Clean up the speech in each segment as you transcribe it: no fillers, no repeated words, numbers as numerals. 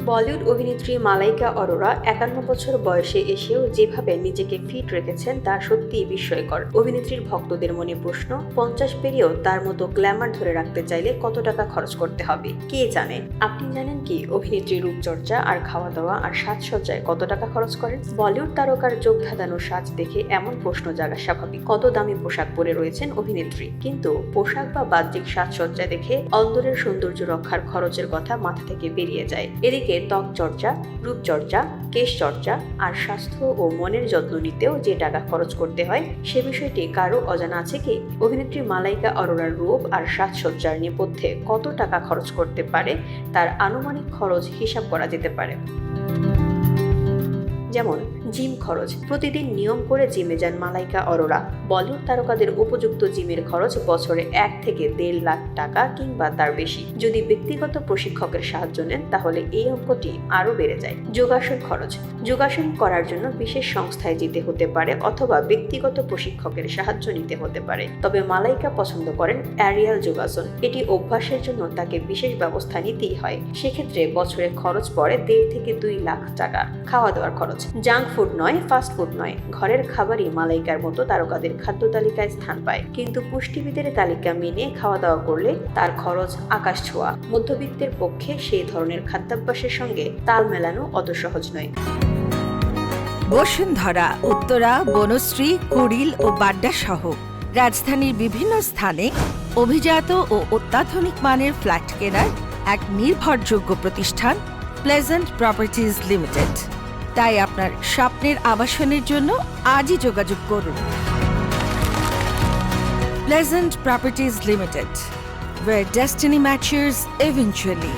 বলিউড অভিনেত্রী মালাইকা অরোরা ৫১ বছর বয়সে এসেও যেভাবে নিজেকে ফিট রেখেছেন তা সত্যিই বিস্ময়কর। অভিনেত্রীর ভক্তদের মনে প্রশ্ন, ৫০ পেরিয়েও তার মতো গ্ল্যামার ধরে রাখতে চাইলে কত টাকা খরচ করতে হবে কে জানে। আপনি জানেন কি অভিনেত্রী রূপচর্চা আর খাওয়া দাওয়া আর সাজসজ্জায় কত টাকা খরচ করেন? বলিউড তারকার চোখ ধাঁধানো সাজ দেখে এমন প্রশ্ন জাগা স্বাভাবিক। কত দামি পোশাক পরে রয়েছেন অভিনেত্রী, কিন্তু পোশাক বা বাহ্যিক সাজসজ্জা দেখে অন্তরের সৌন্দর্য রক্ষার খরচের কথা মাথা থেকে বেরিয়ে যায়। এদিকে ত্বক চর্চা, রূপচর্চা, কেশ চর্চা আর স্বাস্থ্য ও মনের যত্ন নিতেও যে টাকা খরচ করতে হয় সে বিষয়টি কারো অজানা আছে কি? অভিনেত্রী মালাইকা অরোরার রূপ আর সাজসজ্জার নেপথ্যে কত টাকা খরচ করতে পারে তার আনুমানিক খরচ হিসাব করা যেতে পারে। যেমন জিম খরচ। প্রতিদিন নিয়ম করে জিমে যান মালাইকা অরোরা। বলিউড তারকাদের উপযুক্ত জিমের খরচ বছরে ১ থেকে ১.৫ লাখ টাকা কিংবা তার বেশি। যদি ব্যক্তিগত প্রশিক্ষকের সাহায্য নেন তাহলে এই অঙ্কটি আরও বেড়ে যায়। যোগাসন খরচ। যোগাসন করার জন্য বিশেষ সংস্থায় যেতে হতে পারে অথবা ব্যক্তিগত প্রশিক্ষকের সাহায্য নিতে হতে পারে। তবে মালাইকা পছন্দ করেন অ্যারিয়াল যোগাসন। এটি অভ্যাসের জন্য তাকে বিশেষ ব্যবস্থা নিতেই হয়। সেক্ষেত্রে বছরে খরচ পড়ে ১.৫ থেকে ২ লাখ টাকা। খাওয়া দাওয়ার খরচ। জাঙ্ক ফুড নয়, ফাস্ট ফুড নয়, ঘরের খাবারই মালাইকার মতো তারকাদের খাদ্য তালিকায় স্থান পায়। কিন্তু পুষ্টিবিদের তালিকা মেনে খাওয়া দাওয়া করলে তার খরচ আকাশ ছোঁয়া। মধ্যবিত্তের পক্ষে সেই ধরনের খাদ্যাভ্যাসের সঙ্গে তাল মেলানো অত সহজ নয়। বসুন্ধরা, উত্তরা, বনশ্রী, কুড়িল ও বাড্ডা সহ রাজধানীর বিভিন্ন স্থানে অভিজাত ও অত্যাধুনিক মানের ফ্ল্যাট কেনার এক নির্ভরযোগ্য প্রতিষ্ঠান প্লেজেন্ট প্রপার্টিজ লিমিটেড। তাই আপনার স্বপ্নের আবাসনের জন্য আজই যোগাযোগ করুন। Pleasant properties limited, where destiny matches eventually।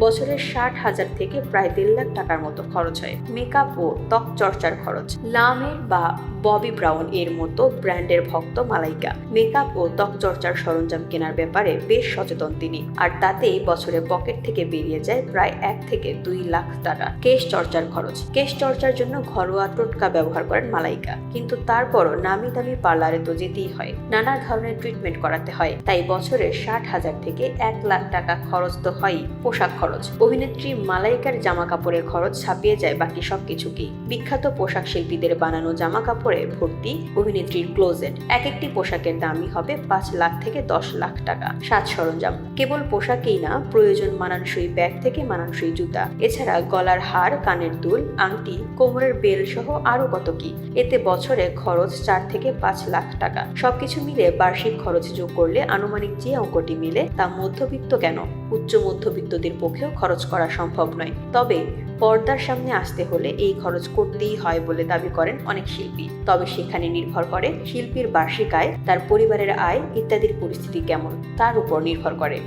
বছরের ৬০,০০০ থেকে প্রায় ১.৫ লাখ টাকার মতো খরচ হয়। মেকআপ ও ত্বক চর্চার খরচ। লামের বা ববি ব্রাউন এর মতো ব্র্যান্ডের ভক্ত মালাইকা। মেকআপ ও ত্বক চর্চার সরঞ্জাম কেনার ব্যাপারে বেশ সচেতন তিনি, আর তাতেই বছরে পকেট থেকে বেরিয়ে যায় প্রায় ১ থেকে ২ লাখ টাকা। কেশ চর্চার খরচ। কেশ চর্চার জন্য ঘরোয়া টোটকা ব্যবহার করেন মালাইকা, কিন্তু তারপরও নামি দামি পার্লারে তো যেতেই হয়, নানা ধরনের ট্রিটমেন্ট করাতে হয়। তাই বছরে ৬০,০০০ থেকে ১ লাখ টাকা খরচ তো হয়ই। পোশাক খরচ। অভিনেত্রী মালাইকার জামা কাপড়ের খরচ ছাপিয়ে যায় বাকি সবকিছুকেই। বিখ্যাত পোশাক শিল্পীদের বানানো জামা কাপড়ে ভর্তি অভিনেত্রীর ক্লোজেট। এক একটি পোশাকের দামই হবে ৫ লাখ থেকে ১০ লাখ টাকা। সাজ সরঞ্জাম। কেবল পোশাকেই না, প্রয়োজন মানানসই ব্যাগ থেকে মানানসই জুতা। এছাড়া গলার হার, কানের দুল, আংটি, কোমরের বেল সহ আরো কত কি। এতে বছরে খরচ ৪ থেকে ৫ লাখ টাকা। সবকিছু মিলে বার্ষিক খরচ যোগ করলে আনুমানিক যে অঙ্কটি মিলে তা মধ্যবিত্ত কেন, উচ্চ মধ্যবিত্তদের পক্ষেও খরচ করা সম্ভব নয়। তবে পর্দার সামনে আসতে হলে এই খরচ করতেই হয় বলে দাবি করেন অনেক শিল্পী। তবে সেখানে নির্ভর করে শিল্পীর বার্ষিক আয়, তার পরিবারের আয় ইত্যাদির পরিস্থিতি কেমন তার উপর নির্ভর করে।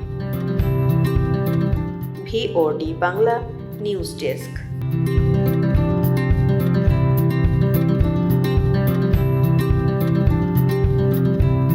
VOD Bangla news desk.